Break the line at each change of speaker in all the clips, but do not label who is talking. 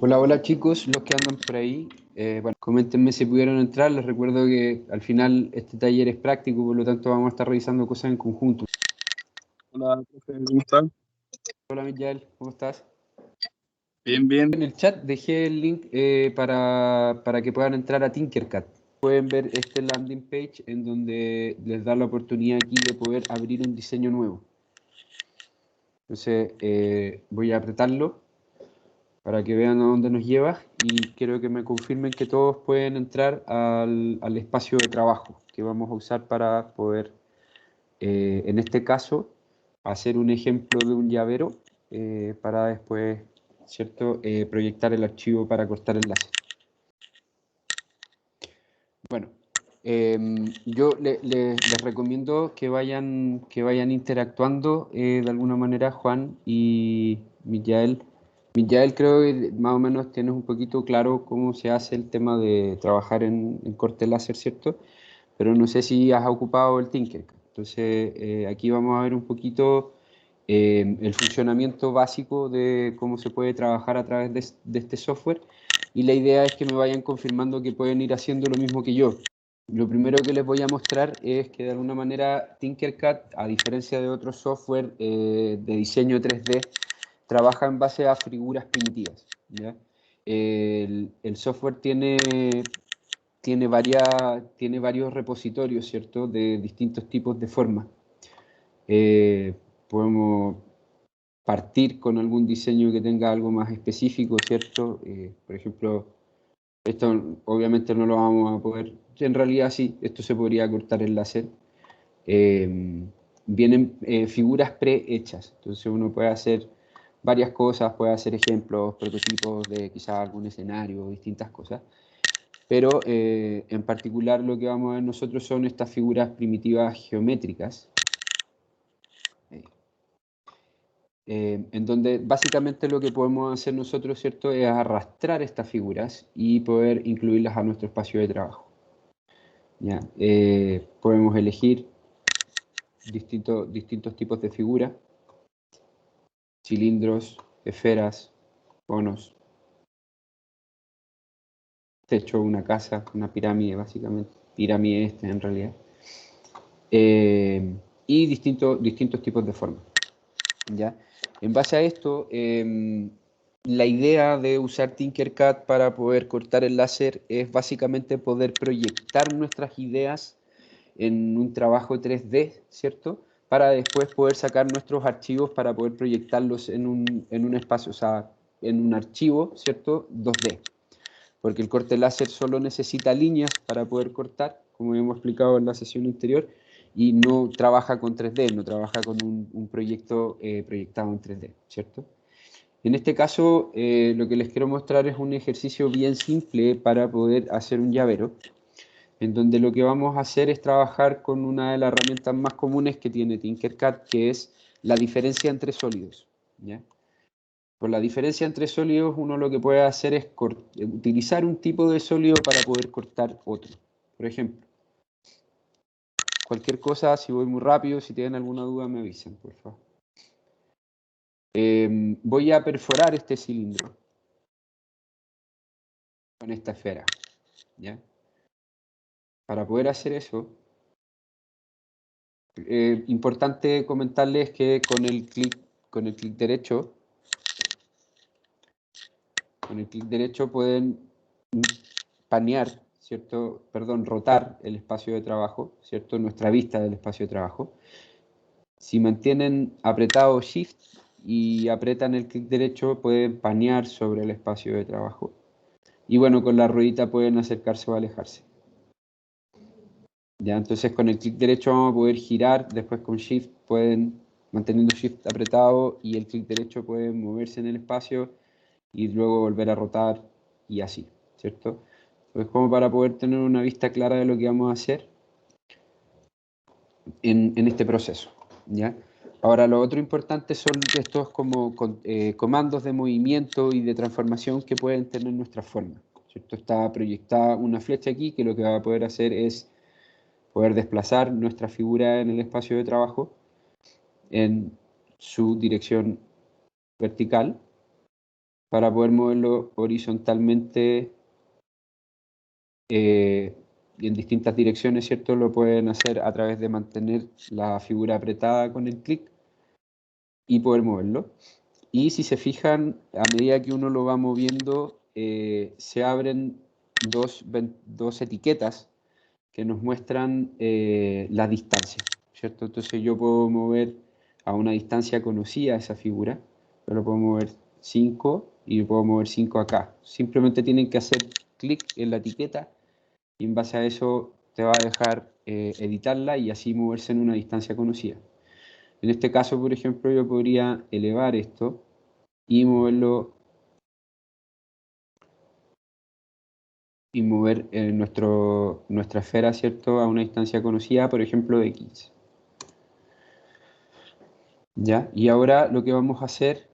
Hola, hola chicos, los que andan por ahí. Bueno, coméntenme si pudieron entrar. Les recuerdo que al final este taller es práctico, por lo tanto vamos a estar revisando cosas en conjunto.
Hola, profe, ¿cómo está?
Hola Miguel, ¿cómo estás?
Bien, bien.
En el chat dejé el link para que puedan entrar a Tinkercad. Pueden ver este landing page en donde les da la oportunidad aquí de poder abrir un diseño nuevo. Entonces voy a apretarlo para que vean a dónde nos lleva y quiero que me confirmen que todos pueden entrar al espacio de trabajo que vamos a usar para poder, en este caso, hacer un ejemplo de un llavero para después, ¿cierto?, proyectar el archivo para cortar enlaces. Bueno, yo les recomiendo que vayan interactuando de alguna manera, Juan y Mijael. Mijael, creo que más o menos tienes un poquito claro cómo se hace el tema de trabajar en corte láser, ¿cierto? Pero no sé si has ocupado el Tinkercad. Entonces, aquí vamos a ver un poquito el funcionamiento básico de cómo se puede trabajar a través de este software. Y la idea es que me vayan confirmando que pueden ir haciendo lo mismo que yo. Lo primero que les voy a mostrar es que de alguna manera Tinkercad, a diferencia de otros software de diseño 3D, trabaja en base a figuras primitivas, ¿ya? El software tiene varios repositorios, ¿cierto?, de distintos tipos de formas. Podemos partir con algún diseño que tenga algo más específico, ¿cierto? Por ejemplo, esto obviamente no lo vamos a poder, en realidad sí, esto se podría cortar en láser. Vienen figuras prehechas, entonces uno puede hacer varias cosas, puede hacer ejemplos, prototipos de quizás algún escenario, distintas cosas. Pero en particular lo que vamos a ver nosotros son estas figuras primitivas geométricas, en donde básicamente lo que podemos hacer nosotros, ¿cierto?, es arrastrar estas figuras y poder incluirlas a nuestro espacio de trabajo. ¿Ya? Podemos elegir distintos tipos de figuras, cilindros, esferas, conos, techo, una casa, una pirámide básicamente, pirámide en realidad, y distintos tipos de formas. ¿Ya? En base a esto, la idea de usar Tinkercad para poder cortar el láser es básicamente poder proyectar nuestras ideas en un trabajo 3D, ¿cierto? Para después poder sacar nuestros archivos para poder proyectarlos en un espacio, o sea, en un archivo, ¿cierto?, 2D. Porque el corte láser solo necesita líneas para poder cortar, como hemos explicado en la sesión anterior, y no trabaja con 3D, no trabaja con un proyecto proyectado en 3D, ¿cierto? En este caso, lo que les quiero mostrar es un ejercicio bien simple para poder hacer un llavero, en donde lo que vamos a hacer es trabajar con una de las herramientas más comunes que tiene Tinkercad, que es la diferencia entre sólidos, ¿ya? Por la diferencia entre sólidos, uno lo que puede hacer es utilizar un tipo de sólido para poder cortar otro. Por ejemplo, cualquier cosa, si voy muy rápido, si tienen alguna duda me avisan, por favor. Voy a perforar este cilindro con esta esfera, ¿ya? Para poder hacer eso, importante comentarles que con el clic derecho, pueden panear, ¿cierto? Perdón, rotar el espacio de trabajo, ¿cierto? Nuestra vista del espacio de trabajo. Si mantienen apretado Shift y apretan el clic derecho, pueden panear sobre el espacio de trabajo. Y bueno, con la ruedita pueden acercarse o alejarse. Ya, entonces con el clic derecho vamos a poder girar, después con Shift pueden, manteniendo Shift apretado y el clic derecho, pueden moverse en el espacio y luego volver a rotar y así, ¿cierto? Pues como para poder tener una vista clara de lo que vamos a hacer en este proceso, ¿ya? Ahora, lo otro importante son estos como comandos de movimiento y de transformación que pueden tener nuestras formas, ¿cierto? Está proyectada una flecha aquí que lo que va a poder hacer es poder desplazar nuestra figura en el espacio de trabajo en su dirección vertical, para poder moverlo horizontalmente y en distintas direcciones, ¿cierto? Lo pueden hacer a través de mantener la figura apretada con el clic y poder moverlo. Y si se fijan, a medida que uno lo va moviendo, se abren dos etiquetas que nos muestran la distancia, ¿cierto? Entonces yo puedo mover a una distancia conocida esa figura, yo lo puedo mover 5 y puedo mover 5 acá. Simplemente tienen que hacer clic en la etiqueta y en base a eso te va a dejar editarla y así moverse en una distancia conocida. En este caso, por ejemplo, yo podría elevar esto y moverlo y mover nuestra esfera, ¿cierto?, a una distancia conocida, por ejemplo, de 15. ¿Ya? Y ahora lo que vamos a hacer,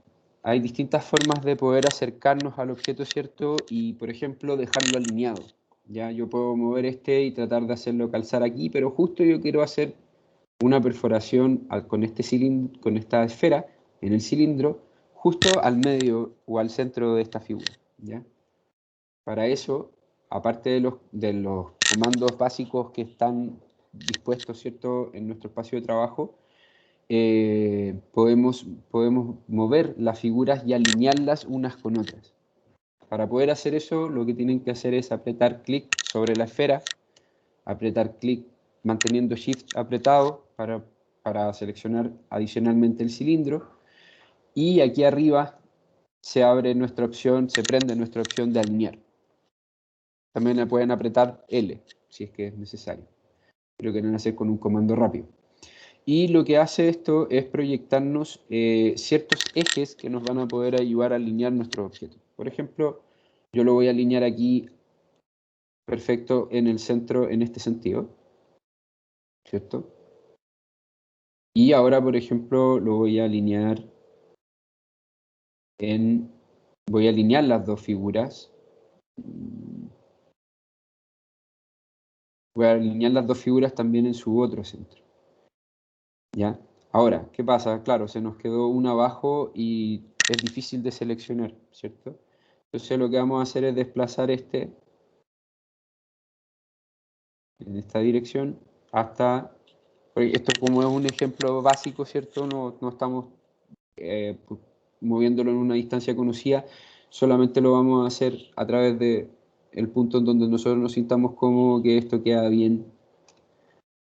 hay distintas formas de poder acercarnos al objeto, ¿cierto? Y, por ejemplo, dejarlo alineado. ¿Ya? Yo puedo mover este y tratar de hacerlo calzar aquí, pero justo yo quiero hacer una perforación con este cilindro, con esta esfera en el cilindro, justo al medio o al centro de esta figura. ¿Ya? Para eso, aparte de los comandos básicos que están dispuestos, ¿cierto?, en nuestro espacio de trabajo, podemos mover las figuras y alinearlas unas con otras. Para poder hacer eso, lo que tienen que hacer es apretar clic sobre la esfera, apretar clic manteniendo Shift apretado para seleccionar adicionalmente el cilindro, y aquí arriba se abre nuestra opción, se prende nuestra opción de alinear. También le pueden apretar L, si es que es necesario. Lo quieren hacer con un comando rápido. Y lo que hace esto es proyectarnos ciertos ejes que nos van a poder ayudar a alinear nuestros objetos. Por ejemplo, yo lo voy a alinear aquí perfecto en el centro, en este sentido, ¿cierto? Y ahora, por ejemplo, lo voy a alinear voy a alinear las dos figuras. Voy a alinear las dos figuras también en su otro centro. ¿Ya? Ahora, ¿qué pasa? Claro, se nos quedó una abajo y es difícil de seleccionar, ¿cierto? Entonces lo que vamos a hacer es desplazar este en esta dirección hasta... Esto como es un ejemplo básico, ¿cierto? No estamos moviéndolo en una distancia conocida, solamente lo vamos a hacer a través de el punto en donde nosotros nos sintamos cómodos, que esto queda bien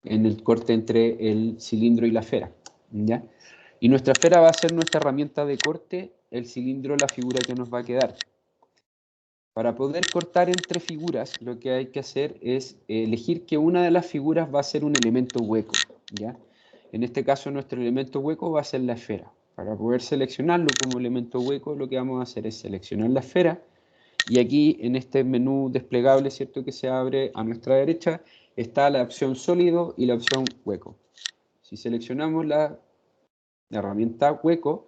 en el corte entre el cilindro y la esfera, ¿ya? Y nuestra esfera va a ser nuestra herramienta de corte, el cilindro la figura que nos va a quedar. Para poder cortar entre figuras, lo que hay que hacer es elegir que una de las figuras va a ser un elemento hueco, ¿ya? En este caso, nuestro elemento hueco va a ser la esfera. Para poder seleccionarlo como elemento hueco, lo que vamos a hacer es seleccionar la esfera, y aquí en este menú desplegable, ¿cierto?, que se abre a nuestra derecha, está la opción sólido y la opción hueco. Si seleccionamos la herramienta hueco,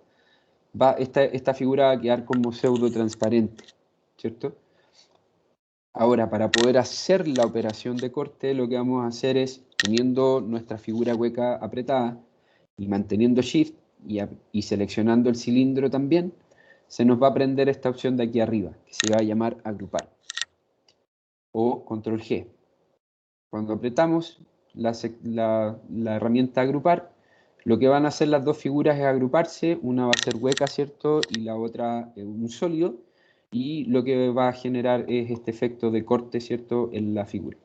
esta figura va a quedar como pseudo transparente, ¿cierto? Ahora, para poder hacer la operación de corte, lo que vamos a hacer es, teniendo nuestra figura hueca apretada y manteniendo Shift y seleccionando el cilindro también, se nos va a prender esta opción de aquí arriba, que se va a llamar agrupar, o control G. Cuando apretamos la herramienta agrupar, lo que van a hacer las dos figuras es agruparse, una va a ser hueca, ¿cierto?, y la otra un sólido, y lo que va a generar es este efecto de corte, ¿cierto?, en la figura,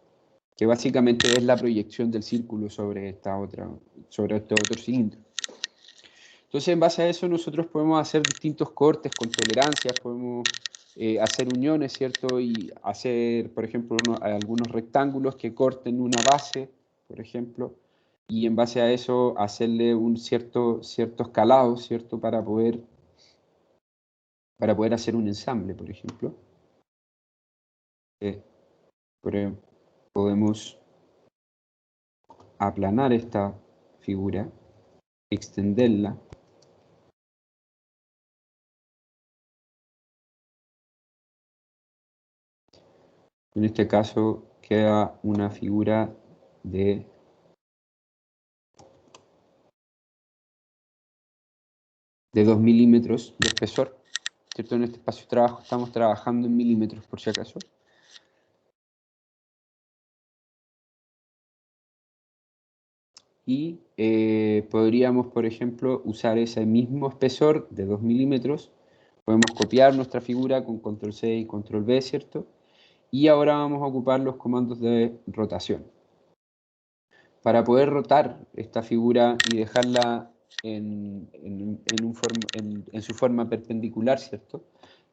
que básicamente es la proyección del círculo sobre este otro cilindro. Entonces, en base a eso, nosotros podemos hacer distintos cortes con tolerancias, podemos hacer uniones, ¿cierto? Y hacer, por ejemplo, algunos rectángulos que corten una base, por ejemplo, y en base a eso hacerle ciertos calados, ¿cierto? Para poder hacer un ensamble, por ejemplo. Eh, Podemos aplanar esta figura, extenderla. En este caso queda una figura de 2 milímetros de espesor, ¿cierto? En este espacio de trabajo estamos trabajando en milímetros, por si acaso. Y podríamos, por ejemplo, usar ese mismo espesor de 2 milímetros. Podemos copiar nuestra figura con control C y control V, ¿cierto? Y ahora vamos a ocupar los comandos de rotación. Para poder rotar esta figura y dejarla en su forma perpendicular, ¿cierto?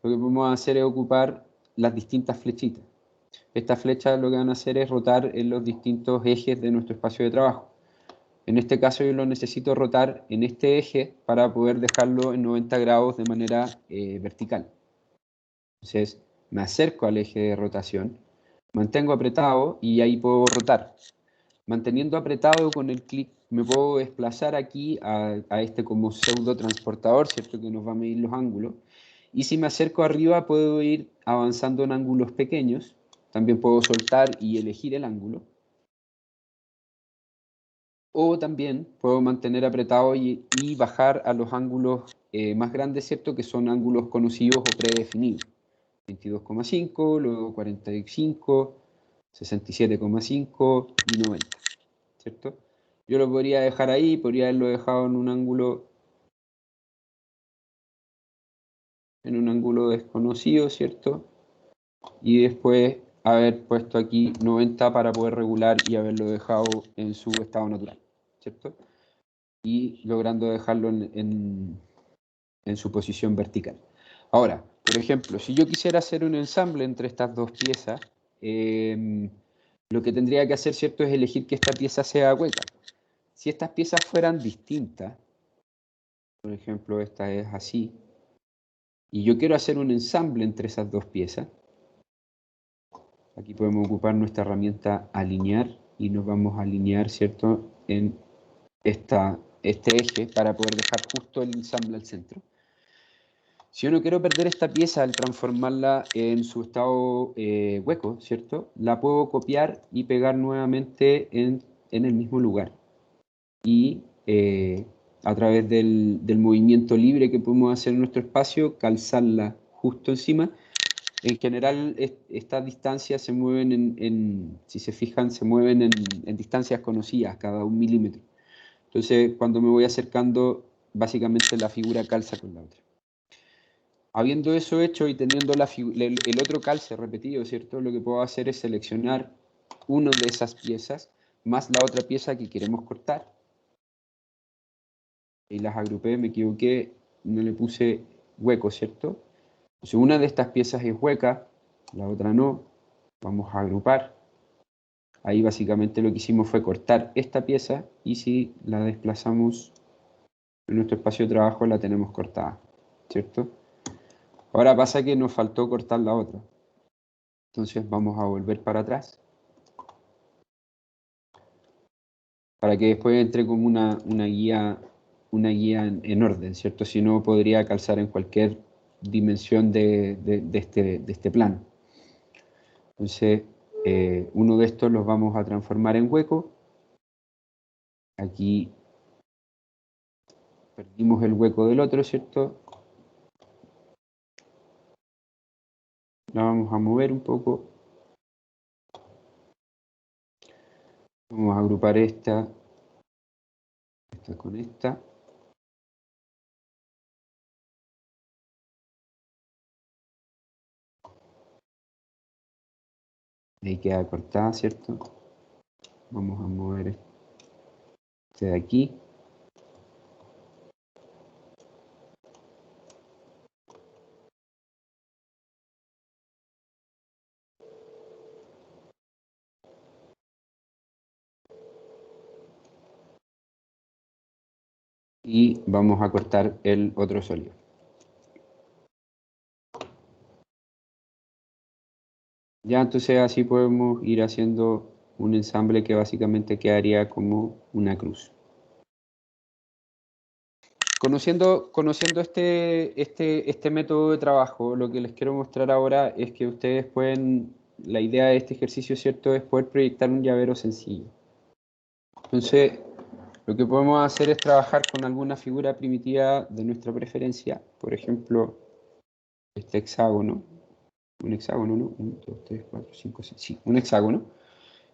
Lo que podemos hacer es ocupar las distintas flechitas. Estas flechas lo que van a hacer es rotar en los distintos ejes de nuestro espacio de trabajo. En este caso yo lo necesito rotar en este eje para poder dejarlo en 90 grados de manera vertical. Entonces me acerco al eje de rotación, mantengo apretado y ahí puedo rotar. Manteniendo apretado con el clic me puedo desplazar aquí a este como pseudo transportador, ¿cierto? Que nos va a medir los ángulos. Y si me acerco arriba puedo ir avanzando en ángulos pequeños. También puedo soltar y elegir el ángulo. O también puedo mantener apretado y bajar a los ángulos más grandes, ¿cierto? Que son ángulos conocidos o predefinidos. 22,5, luego 45, 67,5 y 90, ¿cierto? Yo lo podría dejar ahí, podría haberlo dejado en un ángulo desconocido, ¿cierto? Y después haber puesto aquí 90 para poder regular y haberlo dejado en su estado natural, ¿cierto? Y logrando dejarlo en su posición vertical. Ahora, por ejemplo, si yo quisiera hacer un ensamble entre estas dos piezas, lo que tendría que hacer, ¿cierto?, es elegir que esta pieza sea hueca. Si estas piezas fueran distintas, por ejemplo, esta es así, y yo quiero hacer un ensamble entre esas dos piezas, aquí podemos ocupar nuestra herramienta alinear y nos vamos a alinear, ¿cierto?, en este eje para poder dejar justo el ensamble al centro. Si yo no quiero perder esta pieza al transformarla en su estado hueco, ¿cierto? La puedo copiar y pegar nuevamente en el mismo lugar. Y a través del movimiento libre que podemos hacer en nuestro espacio, calzarla justo encima. En general, estas distancias se mueven si se fijan, se mueven en distancias conocidas, cada 1 milímetro. Entonces, cuando me voy acercando, básicamente la figura calza con la otra. Habiendo eso hecho y teniendo el otro calce repetido, ¿cierto? Lo que puedo hacer es seleccionar una de esas piezas más la otra pieza que queremos cortar. Y las agrupé, me equivoqué, no le puse hueco, ¿cierto? Entonces una de estas piezas es hueca, la otra no. Vamos a agrupar. Ahí básicamente lo que hicimos fue cortar esta pieza y si la desplazamos en nuestro espacio de trabajo la tenemos cortada, ¿cierto? Ahora pasa que nos faltó cortar la otra. Entonces vamos a volver para atrás. Para que después entre como una guía en orden, ¿cierto? Si no, podría calzar en cualquier dimensión de este plano. Entonces, uno de estos los vamos a transformar en hueco. Aquí perdimos el hueco del otro, ¿cierto? La vamos a mover un poco. Vamos a agrupar esta con esta. Ahí queda cortada, ¿cierto? Vamos a mover este de aquí. Y vamos a cortar el otro sólido. Ya, entonces así podemos ir haciendo un ensamble que básicamente quedaría como una cruz. Conociendo este método de trabajo, lo que les quiero mostrar ahora es que ustedes pueden, la idea de este ejercicio, ¿cierto?, es poder proyectar un llavero sencillo. Entonces, lo que podemos hacer es trabajar con alguna figura primitiva de nuestra preferencia, por ejemplo, este hexágono, un hexágono, ¿no? 1, 2, 3, 4, 5, 6, sí, un hexágono,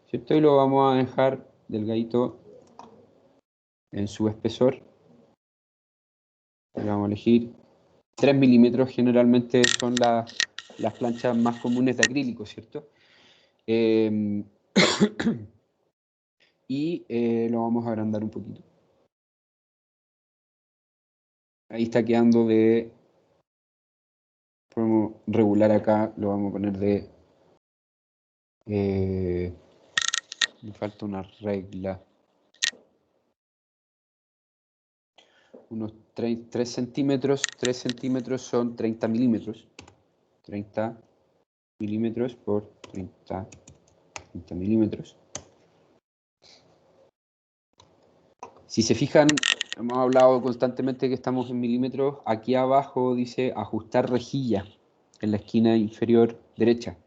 ¿cierto? Y lo vamos a dejar delgadito en su espesor. Y vamos a elegir 3 milímetros, generalmente son las planchas más comunes de acrílico, ¿cierto? Y lo vamos a agrandar un poquito. Ahí está quedando de... Podemos regular acá, lo vamos a poner de... me falta una regla. Unos 3 centímetros. 3 centímetros son 30 milímetros. 30 milímetros por 30 milímetros. Si se fijan, hemos hablado constantemente que estamos en milímetros. Aquí abajo dice ajustar rejilla en la esquina inferior derecha.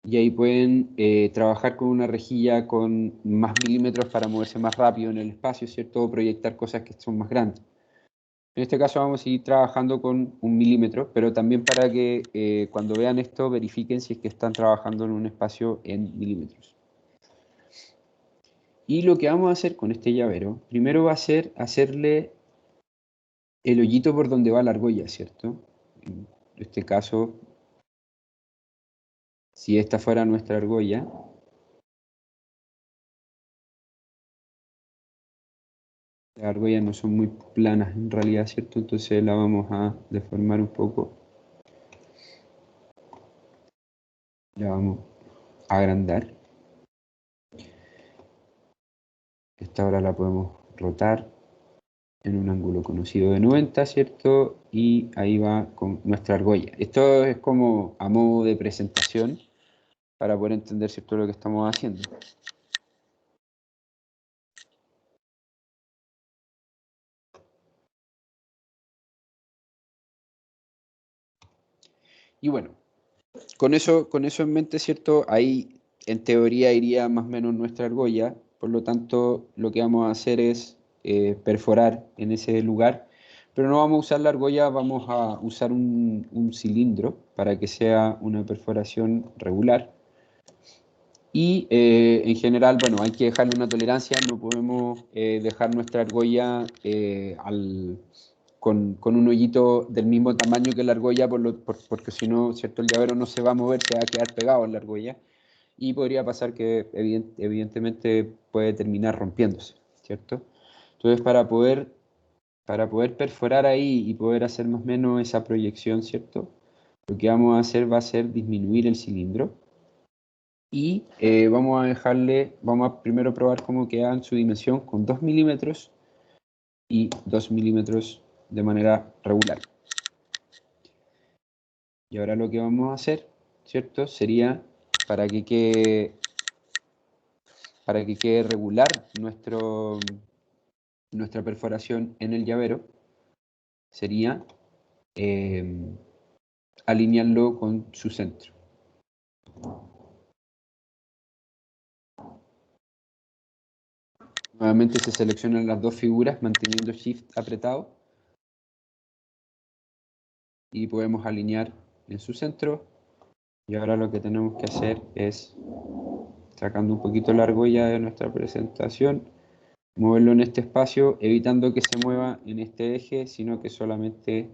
Y ahí pueden trabajar con una rejilla con más milímetros para moverse más rápido en el espacio, ¿cierto? O proyectar cosas que son más grandes. En este caso vamos a seguir trabajando con 1 milímetro, pero también para que cuando vean esto verifiquen si es que están trabajando en un espacio en milímetros. Y lo que vamos a hacer con este llavero, primero va a ser hacerle el hoyito por donde va la argolla, ¿cierto? En este caso, si esta fuera nuestra argolla, las argollas no son muy planas en realidad, ¿cierto? Entonces la vamos a deformar un poco. La vamos a agrandar. Esta ahora la podemos rotar en un ángulo conocido de 90, ¿cierto? Y ahí va con nuestra argolla. Esto es como a modo de presentación para poder entender, ¿cierto?, lo que estamos haciendo. Y bueno, con eso en mente, ¿cierto? Ahí en teoría iría más o menos nuestra argolla, por lo tanto lo que vamos a hacer es perforar en ese lugar, pero no vamos a usar la argolla, vamos a usar un cilindro para que sea una perforación regular. Y en general, bueno, hay que dejarle una tolerancia, no podemos dejar nuestra argolla con un hoyito del mismo tamaño que la argolla, porque si no, ¿cierto? El llavero no se va a mover, se va a quedar pegado en la argolla y podría pasar que evidentemente puede terminar rompiéndose, ¿cierto? Entonces, para poder perforar ahí y poder hacer más o menos esa proyección, ¿cierto? Lo que vamos a hacer va a ser disminuir el cilindro y vamos a primero probar cómo queda en su dimensión con 2 milímetros y 2 milímetros de manera regular. Y ahora lo que vamos a hacer, ¿cierto? Sería para que quede regular nuestra perforación en el llavero, sería alinearlo con su centro. Nuevamente se seleccionan las dos figuras manteniendo Shift apretado y podemos alinear en su centro. Y ahora lo que tenemos que hacer es, sacando un poquito la argolla de nuestra presentación, moverlo en este espacio, evitando que se mueva en este eje, sino que solamente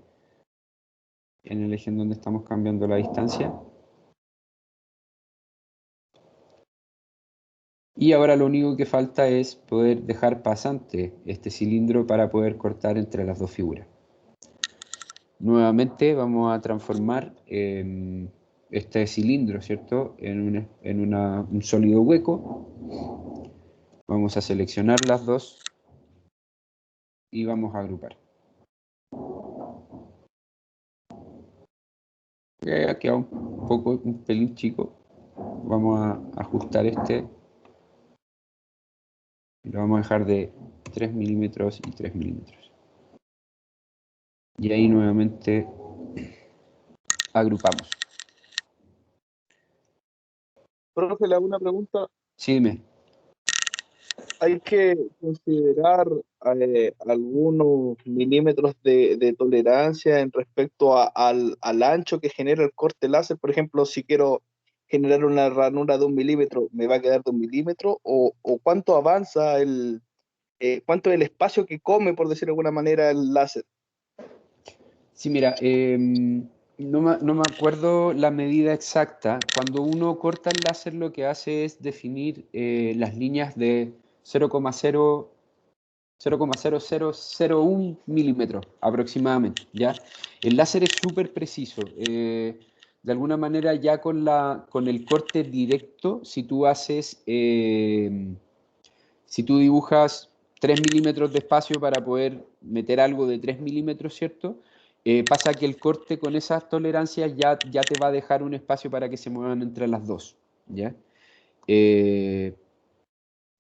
en el eje en donde estamos cambiando la distancia. Y ahora lo único que falta es poder dejar pasante este cilindro para poder cortar entre las dos figuras. Nuevamente vamos a transformar este cilindro, ¿cierto?, en un sólido hueco. Vamos a seleccionar las dos y vamos a agrupar. Ha quedado un pelín chico. Vamos a ajustar este. Y lo vamos a dejar de 3 milímetros y 3 milímetros. Y ahí nuevamente agrupamos.
Profe, le hago una pregunta.
Sí, dime.
hay que considerar algunos milímetros de tolerancia en respecto al ancho que genera el corte láser. Por ejemplo, si quiero generar una ranura de 1 milímetro, ¿me va a quedar de 1 milímetro? ¿O cuánto avanza cuánto es el espacio que come, por decirlo de alguna manera, el láser?
Sí, mira, no me acuerdo la medida exacta. Cuando uno corta el láser, lo que hace es definir las líneas de 0,0001 milímetros aproximadamente, ¿ya? El láser es súper preciso. De alguna manera, ya con el corte directo, si tú dibujas 3 milímetros de espacio para poder meter algo de 3 milímetros, ¿cierto? Pasa que el corte con esas tolerancias ya te va a dejar un espacio para que se muevan entre las dos, ¿ya? Eh,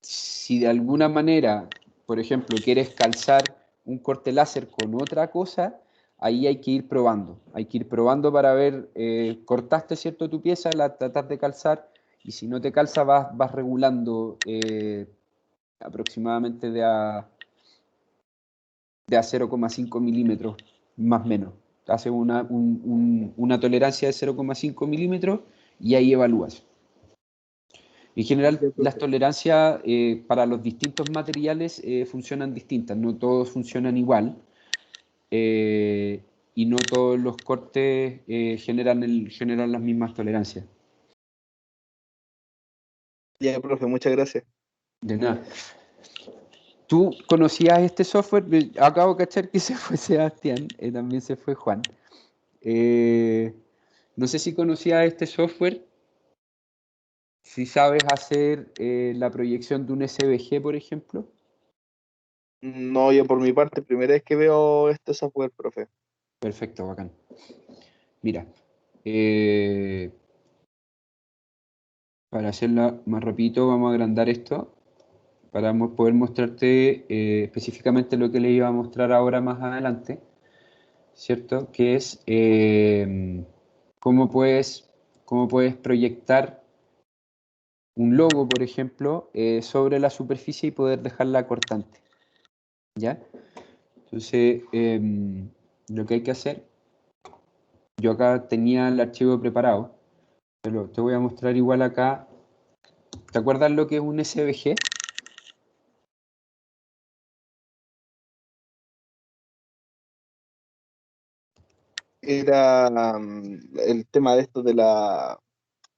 si de alguna manera, por ejemplo, quieres calzar un corte láser con otra cosa, ahí hay que ir probando. Hay que ir probando para ver, cortaste, ¿cierto? Tu pieza, la tratas de calzar y si no te calza vas regulando aproximadamente de a 0,5 milímetros, más o menos. Hace una tolerancia de 0,5 milímetros y ahí evalúas. En general,
Ya,
las
profe.
tolerancias para los distintos materiales funcionan distintas, no todos funcionan igual eh, y no todos los cortes generan las mismas tolerancias.
Ya, profe, muchas gracias.
De nada. ¿Tú conocías este software? Acabo de cachar que se fue Sebastián, también se fue Juan. Eh, no sé si conocías este software, si sabes hacer la proyección de un SVG, por ejemplo.
No, yo por mi parte, primera vez que veo este software, profe.
Perfecto, bacán. Mira, eh, para hacerla más rapidito, vamos a agrandar esto para poder mostrarte específicamente lo que les iba a mostrar ahora más adelante, ¿cierto? Que es cómo puedes, cómo puedes proyectar un logo, por ejemplo, sobre la superficie y poder dejarla cortante, ¿ya? Entonces, lo que hay que hacer, yo acá tenía el archivo preparado, pero te voy a mostrar igual acá. ¿Te acuerdas lo que es un SVG?
Era el tema de esto de la...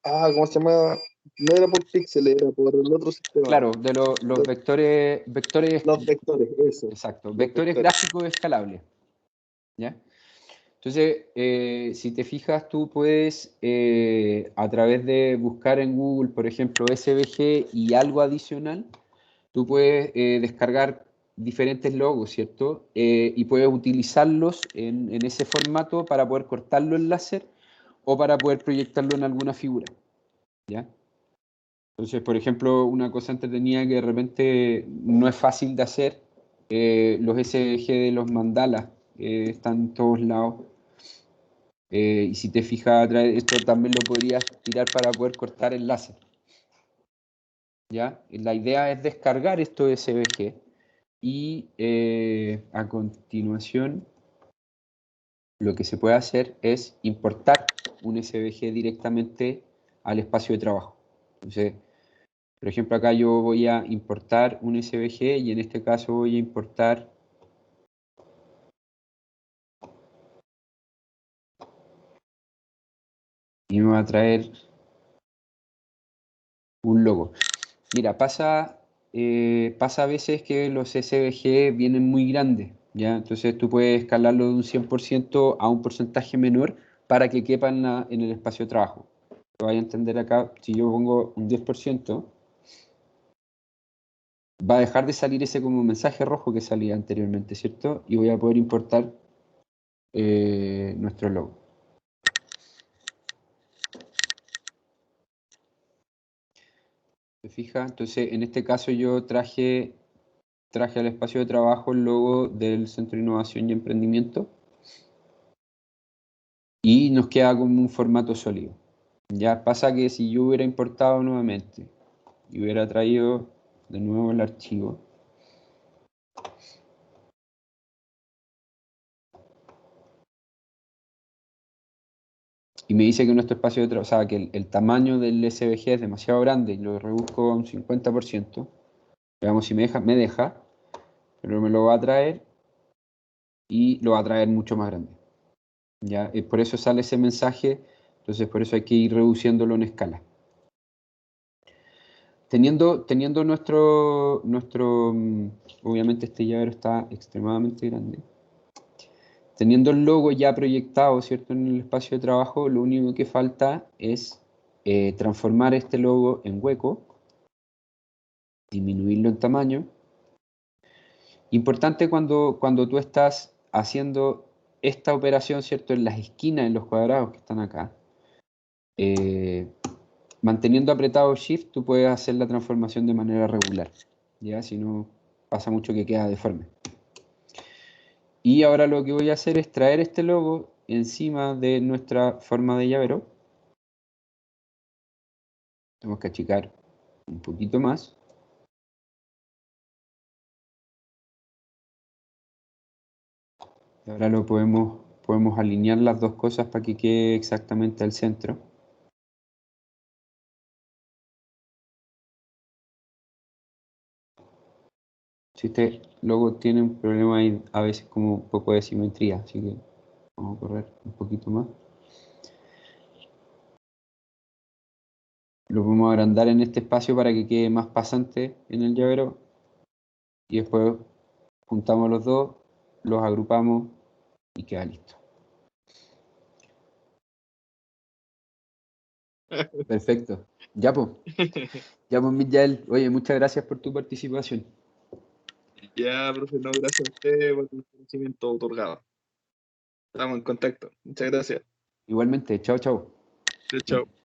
Ah, ¿cómo se llama? No era por píxeles, era por el otro sistema.
Claro, de los
Los,
vectores,
los vectores, eso.
exacto,
Los
vectores
vectores.
gráficos escalables, ¿ya? Entonces, si te fijas, tú puedes, a través de buscar en Google, por ejemplo, SVG y algo adicional, tú puedes descargar diferentes logos, ¿cierto? Y puedes utilizarlos en ese formato para poder cortarlo en láser o para poder proyectarlo en alguna figura, ¿ya? Entonces, por ejemplo, una cosa entretenida que de repente no es fácil de hacer, los SVG de los mandalas están en todos lados. Y si te fijas, esto también lo podrías tirar para poder cortar el láser, ¿ya? La idea es descargar estos SVG y a continuación lo que se puede hacer es importar un SVG directamente al espacio de trabajo. Entonces, por ejemplo, acá yo voy a importar un SVG y en este caso voy a importar y me va a traer un logo. Mira, pasa a veces que los SVG vienen muy grandes, ¿ya? Entonces tú puedes escalarlo de un 100% a un porcentaje menor para que quepa en el espacio de trabajo. Lo vais a entender acá, si yo pongo un 10%, va a dejar de salir ese como mensaje rojo que salía anteriormente, ¿cierto? Y voy a poder importar nuestro logo. ¿Se fija? Entonces, en este caso yo traje al espacio de trabajo el logo del Centro de Innovación y Emprendimiento y nos queda como un formato sólido. Ya pasa que si yo hubiera importado nuevamente y hubiera traído de nuevo el archivo. Y me dice que nuestro espacio de trabajo, o sea, que el tamaño del SVG es demasiado grande y lo reduzco a un 50%. Veamos si me deja, pero me lo va a traer y lo va a traer mucho más grande. ¿Ya? Y por eso sale ese mensaje, entonces por eso hay que ir reduciéndolo en escala. Teniendo obviamente este llavero está extremadamente grande. Teniendo el logo ya proyectado, ¿cierto?, en el espacio de trabajo, lo único que falta es transformar este logo en hueco, disminuirlo en tamaño. Importante cuando tú estás haciendo esta operación, ¿cierto?, en las esquinas, en los cuadrados que están acá, manteniendo apretado Shift, tú puedes hacer la transformación de manera regular, ¿ya? Si no, pasa mucho que queda deforme. Y ahora lo que voy a hacer es traer este logo encima de nuestra forma de llavero. Tenemos que achicar un poquito más. Y ahora podemos alinear las dos cosas para que quede exactamente al centro. Si este logo tiene un problema ahí, a veces como un poco de simetría, así que vamos a correr un poquito más. Lo podemos agrandar en este espacio para que quede más pasante en el llavero. Y después juntamos los dos, los agrupamos y queda listo. Perfecto. Ya pues, Michael. Oye, muchas gracias por tu participación.
Ya, profe, no, gracias a usted por el conocimiento otorgado. Estamos en contacto. Muchas gracias.
Igualmente, chao, chao.
Chao, chao.